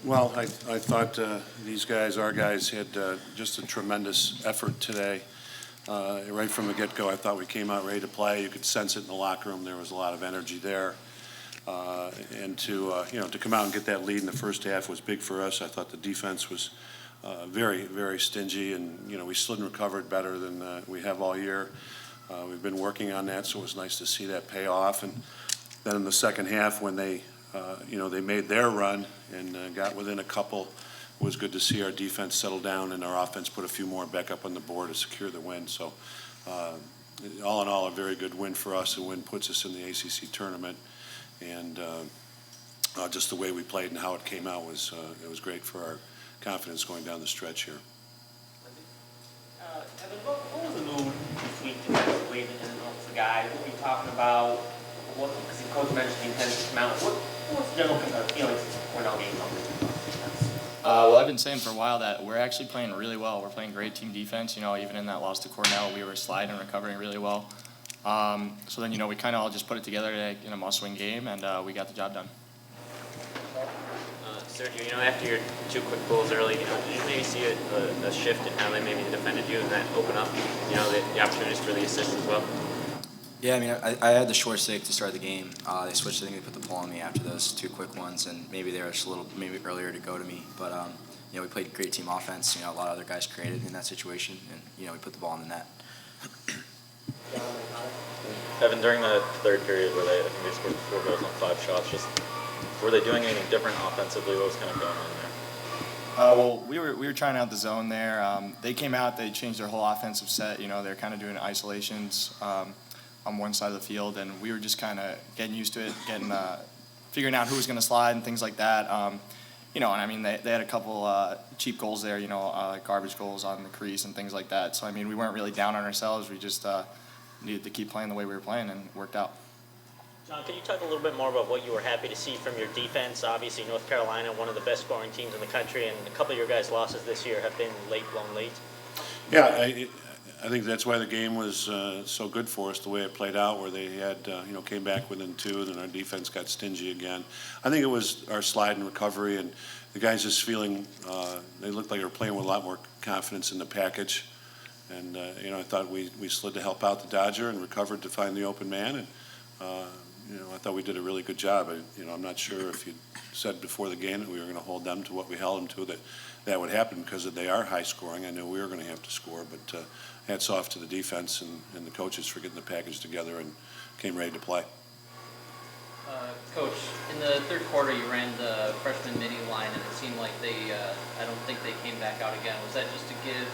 Well, I thought these guys, our guys, had just a tremendous effort today. Right from the get-go, I thought we came out ready to play. You could sense it in the locker room. There was a lot of energy there. And to come out and get that lead in the first half was big for us. I thought the defense was very, very stingy, and we slid and recovered better than we have all year. We've been working on that, so it was nice to see that pay off. And then in the second half, when they made their run and got within a couple, it was good to see our defense settle down and our offense put a few more back up on the board to secure the win. So all in all, a very good win for us. A win puts us in the ACC tournament. And just the way we played and how it came out was great for our confidence going down the stretch here. Evan, what was the mood between defensively and the guys? What were you talking about? Because the coach mentioned the intent to come out. What was the general feelings of the Cornell game on defense? Well, I've been saying for a while that we're actually playing really well. We're playing great team defense. Even in that loss to Cornell, we were sliding and recovering really well. So then, we kind of all just put it together today in a must-win game, and we got the job done. Sergio, after your two quick goals early, did you maybe see a shift in how they maybe defended you and that open up, the opportunities for the assist as well? Yeah, I had the short save to start the game. They switched. I think they put the pull on me after those two quick ones, and maybe they were just a little earlier to go to me. But we played great team offense. A lot of other guys created in that situation, and we put the ball in the net. Evan, during the third period where I think they scored 4 goals on 5 shots, were they doing anything different offensively? What was kind of going on there? Well, we were trying out the zone there. They came out, they changed their whole offensive set. They're kind of doing isolations on one side of the field, and we were just kind of getting used to it, figuring out who was going to slide and things like that. They had a couple cheap goals there, garbage goals on the crease and things like that. So, we weren't really down on ourselves. We just needed to keep playing the way we were playing, and it worked out. John, can you talk a little bit more about what you were happy to see from your defense? Obviously, North Carolina, one of the best scoring teams in the country, and a couple of your guys' losses this year have been blown late. Yeah, I think that's why the game was so good for us, the way it played out, where they had, came back within 2, and then our defense got stingy again. I think it was our slide and recovery, and the guys just feeling, they looked like they were playing with a lot more confidence in the package. And, I thought we slid to help out the Dodger and recovered to find the open man. And, I thought we did a really good job. I'm not sure if you said before the game that we were going to hold them to what we held them to, that would happen because they are high scoring. I knew we were going to have to score, but hats off to the defense and the coaches for getting the package together and came ready to play. Coach, in the third quarter you ran the freshman mini line and it seemed like I don't think they came back out again. Was that just to give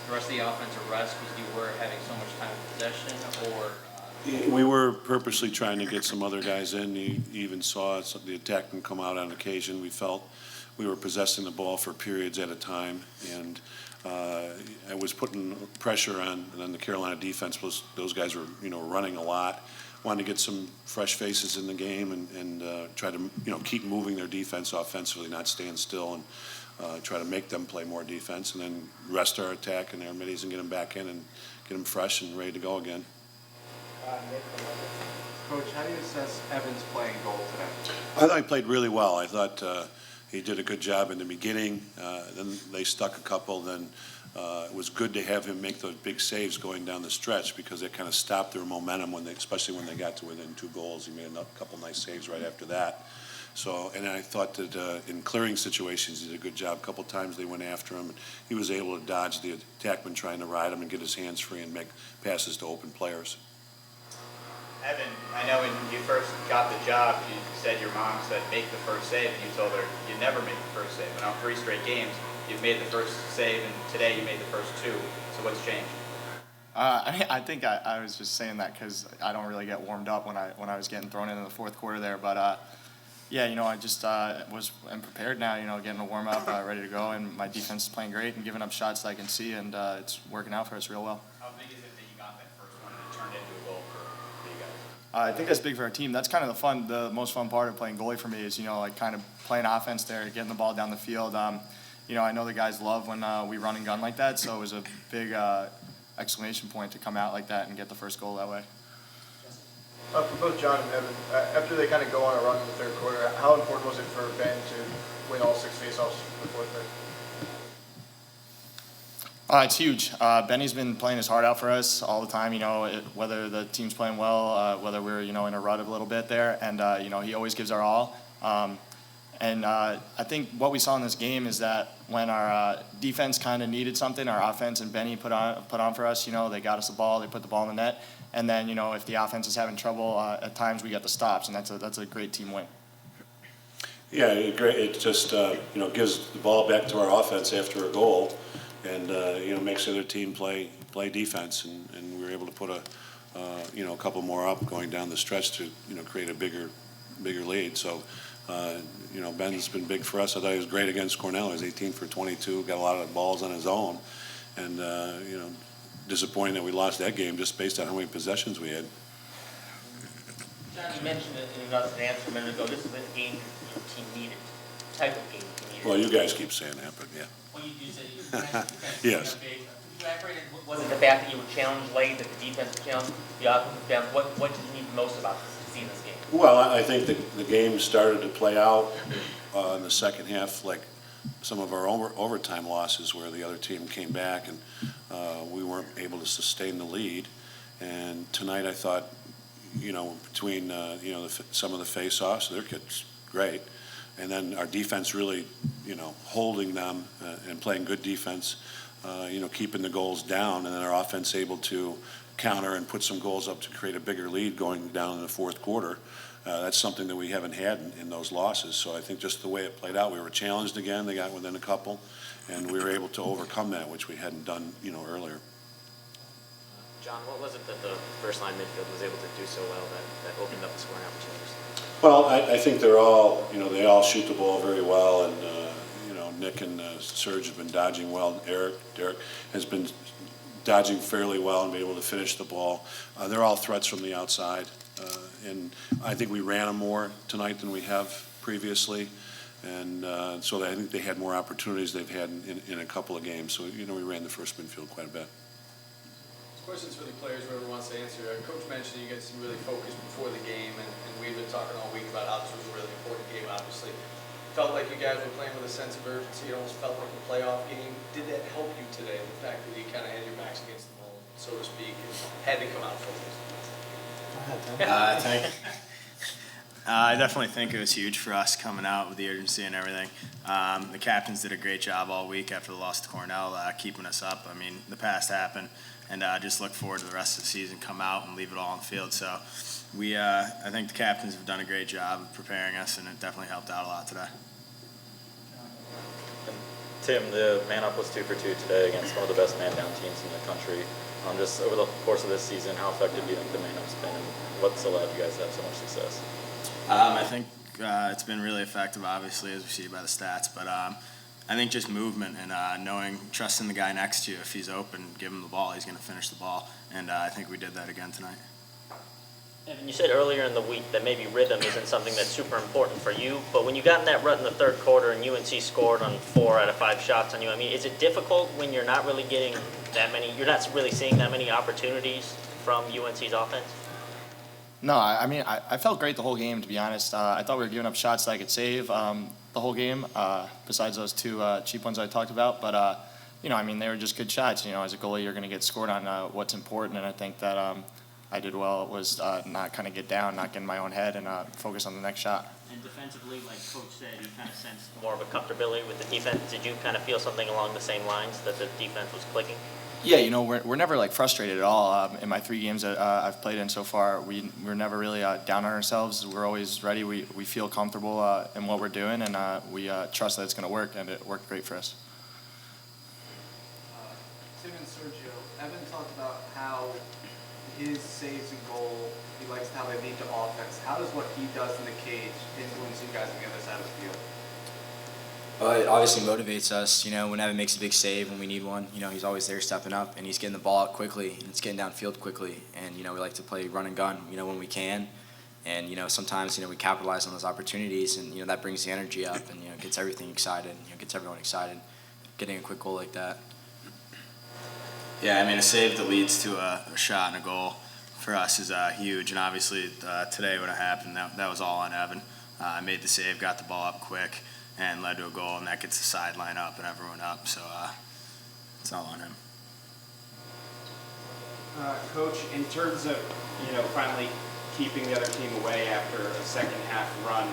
the rest of the offense a rest because you were having so much time of possession, or? We were purposely trying to get some other guys in. You even saw the attackmen come out on occasion. We felt we were possessing the ball for periods at a time, and I was putting pressure on the Carolina defense. Those guys were, running a lot. Wanted to get some fresh faces in the game and try to, keep moving their defense offensively, not staying still, and try to make them play more defense, and then rest our attack and their middies and get them back in and get them fresh and ready to go again. Coach, how do you assess Evan's playing goal today? I thought he played really well. I thought he did a good job in the beginning. Then they stuck a couple. Then it was good to have him make those big saves going down the stretch because it kind of stopped their momentum especially when they got to within 2 goals. He made a couple nice saves right after that. So, and I thought that in clearing situations he did a good job. A couple times they went after him. And he was able to dodge the attackman trying to ride him and get his hands free and make passes to open players. Evan, I know when you first got the job, you said your mom said make the first save, and you told her you never make the first save. And on 3 straight games, you've made the first save, and today you made the first 2. So what's changed? I think I was just saying that because I don't really get warmed up when I was getting thrown in the fourth quarter there. But I just am prepared now. Getting a warm up, ready to go, and my defense is playing great and giving up shots that I can see, and it's working out for us real well. How big is it that you got that first one and it turned into a goal for you guys? I think that's big for our team. That's kind of the most fun part of playing goalie for me is, kind of playing offense there, getting the ball down the field. I know the guys love when we run and gun like that, so it was a big exclamation point to come out like that and get the first goal that way. For both John and Evan, after they kind of go on a run in the third quarter, how important was it for Ben to win all 6 faceoffs It's huge. Benny's been playing his heart out for us all the time, whether the team's playing well, whether we're, in a rut a little bit there. And, he always gives our all. I think what we saw in this game is that when our defense kind of needed something, our offense and Benny put on for us. They got us the ball, they put the ball in the net. And then, if the offense is having trouble, at times we get the stops, and that's a great team win. Yeah, great. It just gives the ball back to our offense after a goal, and makes the other team play defense, and we were able to put a couple more up going down the stretch to create a bigger lead. So Ben's been big for us. I thought he was great against Cornell. He was 18 for 22, got a lot of balls on his own, and disappointing that we lost that game just based on how many possessions we had. John, you mentioned it in another answer a minute ago. This is a game your team needed, type of game you needed. Well, you guys keep saying that, but yeah. Well, you said you mentioned defense. Yes. Could you elaborate? Was it the fact that you were challenged late, that the defense challenged the offensive balance? What did you need most about seeing this game? Well, I think the game started to play out in the second half, like some of our overtime losses, where the other team came back and we weren't able to sustain the lead. And tonight, I thought, between some of the face-offs, their kids great, and then our defense really, holding them and playing good defense, keeping the goals down, and then our offense able to counter and put some goals up to create a bigger lead going down in the fourth quarter. That's something that we haven't had in those losses. So I think just the way it played out, we were challenged again. They got within a couple, and we were able to overcome that, which we hadn't done, earlier. John, what was it that the first line midfield was able to do so well that opened up the scoring opportunities? Well, I think they're all, they all shoot the ball very well, and Nick and Serge have been dodging well. Derek has been dodging fairly well and be able to finish the ball. They're all threats from the outside, and I think we ran them more tonight than we have previously, and so I think they had more opportunities they've had in a couple of games. So we ran the first midfield quite a bit. Questions for the players, whoever wants to answer. Coach mentioned you guys seem really focused before the game, and we've been talking all week about how this was a really important game, obviously. Felt like you guys were playing with a sense of urgency. It almost felt like a playoff game. Did that help you today, the fact that you kind of had your backs against the wall, so to speak, and had to come out focused? I definitely think it was huge for us coming out with the urgency and everything. The captains did a great job all week after the loss to Cornell, keeping us up. I mean, the past happened, and just look forward to the rest of the season, come out and leave it all on the field. So I think the captains have done a great job of preparing us, and it definitely helped out a lot today. Tim, the man-up was 2 for 2 today against one of the best man-down teams in the country. Just over the course of this season, how effective do you think the man-up's been, and what's allowed you guys to have so much success? I think it's been really effective, obviously, as we see by the stats. But I think just movement and trusting the guy next to you. If he's open, give him the ball. He's going to finish the ball. And I think we did that again tonight. Evan, you said earlier in the week that maybe rhythm isn't something that's super important for you, but when you got in that rut in the third quarter and UNC scored on 4 out of 5 shots on you, I mean, is it difficult when you're not really getting that many, you're not really seeing that many opportunities from UNC's offense? No, I felt great the whole game, to be honest. I thought we were giving up shots that I could save the whole game, besides those 2 cheap ones I talked about. But, they were just good shots. As a goalie, you're going to get scored on what's important, and I think that I did well. It was not kind of get down, not get in my own head, and focus on the next shot. And defensively, like Coach said, you kind of sensed More of a comfortability with the defense. Did you kind of feel something along the same lines, that the defense was clicking? Yeah, we're never frustrated at all. In my 3 games that I've played in so far, we're never really down on ourselves. We're always ready. We feel comfortable in what we're doing, and we trust that it's going to work, and it worked great for us. Tim and Sergio, Evan talked about how his saves and goal, he likes how they lead to offense. How does what he does in the cage influence you guys on the other side of the field? Well, it obviously motivates us. When Evan makes a big save when we need one, he's always there stepping up, and he's getting the ball out quickly, and it's getting downfield quickly. And, we like to play run and gun, when we can. And, sometimes, we capitalize on those opportunities, and, that brings the energy up and, gets everything excited, gets everyone excited, getting a quick goal like that. Yeah, a save that leads to a shot and a goal for us is huge. And obviously today when it happened, that was all on Evan. I made the save, got the ball up quick, and led to a goal, and that gets the sideline up and everyone up. So it's all on him. Coach, in terms of, finally keeping the other team away after a second half run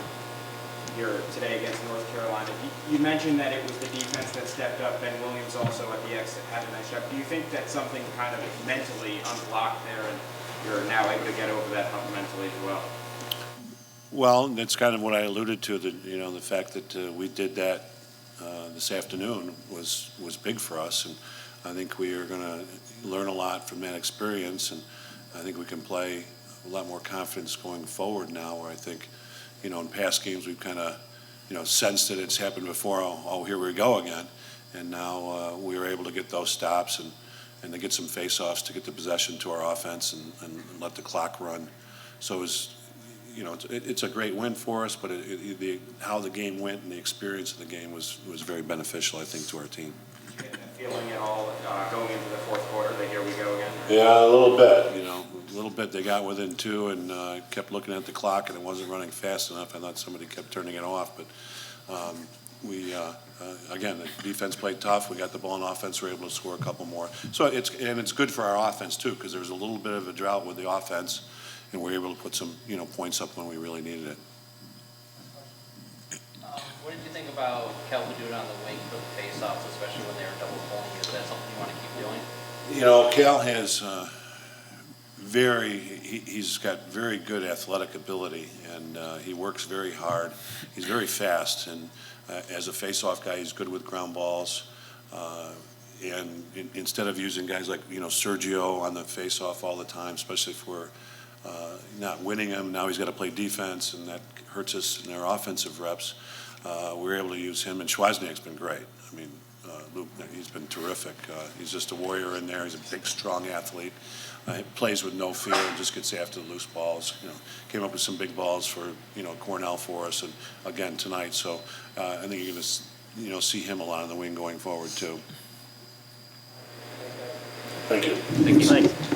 here today against North Carolina, you mentioned that it was the defense that stepped up. Ben Williams also at the exit had a nice job. Do you think that something kind of mentally unblocked there and you're now able to get over that hump mentally as well? Well, that's kind of what I alluded to, the fact that we did that this afternoon was big for us, and I think we are going to learn a lot from that experience, and I think we can play a lot more confidence going forward now, where I think, in past games we've kind of, sensed that it's happened before, oh, here we go again, and now we were able to get those stops and to get some face-offs to get the possession to our offense and let the clock run. So it was, it's a great win for us, but how the game went and the experience of the game was very beneficial, I think, to our team. Did you get that feeling at all going into the fourth quarter that here we go again? Yeah, a little bit, a little bit. They got within two and kept looking at the clock, and it wasn't running fast enough. I thought somebody kept turning it off, but again, the defense played tough. We got the ball in offense. We were able to score a couple more. So it's good for our offense too, because there was a little bit of a drought with the offense, and we were able to put some points up when we really needed it. What did you think about Kelvin doing on the wing for the face-offs, especially when they were double pulling? Is that something you want to keep doing? Cal has he's got very good athletic ability, and he works very hard. He's very fast, and as a face-off guy, he's good with ground balls. And instead of using guys like Sergio on the face-off all the time, especially if we're not winning him, now he's got to play defense, and that hurts us in our offensive reps. We're able to use him, and Schwazniak's been great. I mean, Luke, he's been terrific. He's just a warrior in there. He's a big, strong athlete. He plays with no fear and just gets after the loose balls. Came up with some big balls for Cornell for us, and again tonight. So I think you're going to see him a lot on the wing going forward too. Thank you. Thank you.